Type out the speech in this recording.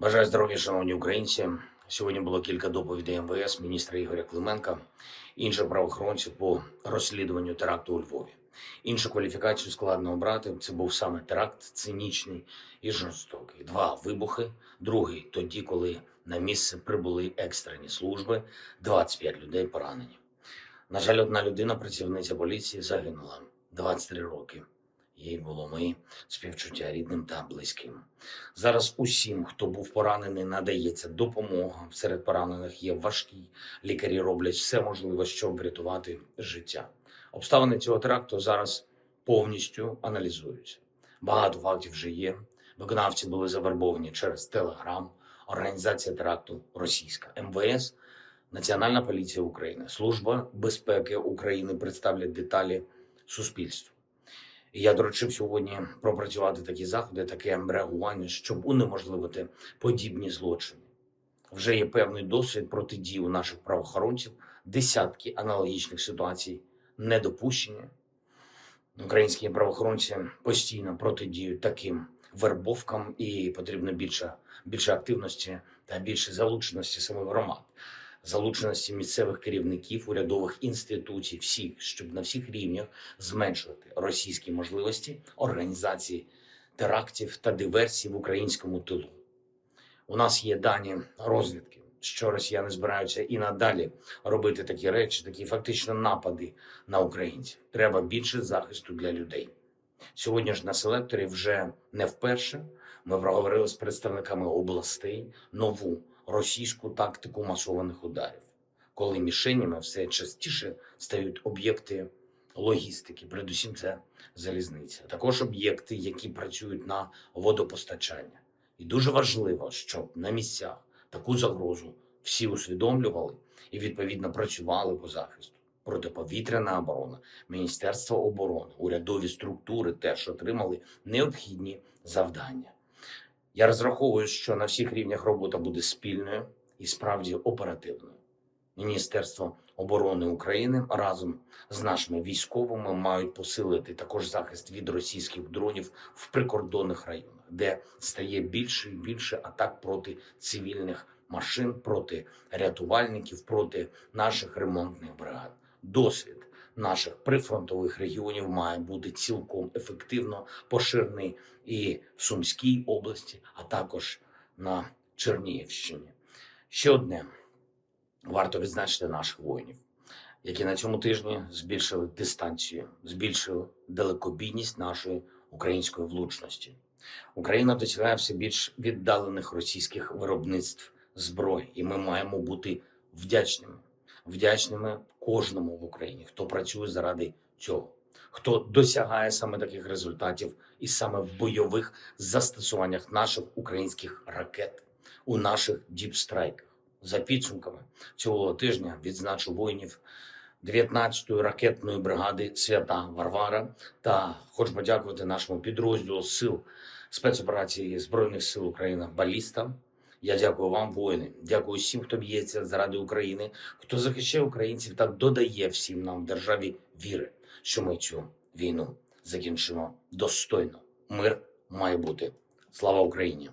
Бажаю здоров'я, шановні українці. Сьогодні було кілька доповідей МВС, міністра Ігоря Клименка, інших правоохоронців по розслідуванню теракту у Львові. Іншу кваліфікацію складно обрати. Це був саме теракт, цинічний і жорстокий. Два вибухи. Другий тоді, коли на місце прибули екстрені служби, 25 людей поранені. На жаль, одна людина, працівниця поліції, загинула 23 роки. Їй було ми співчуття рідним та близьким. Зараз усім, хто був поранений, надається допомога. Серед поранених є важкі. Лікарі роблять все можливе, щоб врятувати життя. Обставини цього теракту зараз повністю аналізуються. Багато фактів вже є. Виконавці були завербовані через Телеграм, організація теракту російська, МВС, Національна поліція України, Служба безпеки України представлять деталі суспільству. І я доручив сьогодні пропрацювати такі заходи, таке реагування, щоб унеможливити подібні злочини. Вже є певний досвід протидії у наших правоохоронців, десятки аналогічних ситуацій недопущення. Українські правоохоронці постійно протидіють таким вербовкам, і потрібно більше активності та більше залученості самих громад, залученості місцевих керівників, урядових інституцій, всіх, щоб на всіх рівнях зменшувати російські можливості організації терактів та диверсій в українському тилу. У нас є дані розвідки, що росіяни збираються і надалі робити такі речі, такі фактично напади на українців. Треба більше захисту для людей. Сьогодні ж на селекторі вже не вперше ми проговорили з представниками областей нову російську тактику масованих ударів, коли мішенями все частіше стають об'єкти логістики, передусім це залізниця, також об'єкти, які працюють на водопостачання. І дуже важливо, щоб на місцях таку загрозу всі усвідомлювали і відповідно працювали по захисту. Протиповітряна оборона, Міністерство оборони, урядові структури теж отримали необхідні завдання. Я розраховую, що на всіх рівнях робота буде спільною і справді оперативною. Міністерство оборони України разом з нашими військовими мають посилити також захист від російських дронів в прикордонних районах, де стає більше і більше атак проти цивільних машин, проти рятувальників, проти наших ремонтних бригад. Досвід наших прифронтових регіонів має бути цілком ефективно поширений і в Сумській області, а також на Чернігівщині. Ще одне варто відзначити наших воїнів, які на цьому тижні збільшили дистанцію, збільшили далекобійність нашої української влучності. Україна досягає все більш віддалених російських виробництв зброї, і ми маємо бути вдячними кожному в Україні, хто працює заради цього, хто досягає саме таких результатів і саме в бойових застосуваннях наших українських ракет, у наших діпстрайках. За підсумками цього тижня відзначу воїнів 19-ї ракетної бригади «Свята Варвара» та хочу подякувати нашому підрозділу сил спецоперації Збройних сил України «Баліста». Я дякую вам, воїни, дякую всім, хто б'ється заради України, хто захищає українців та додає всім нам в державі віри, що ми цю війну закінчимо достойно. Мир має бути. Слава Україні!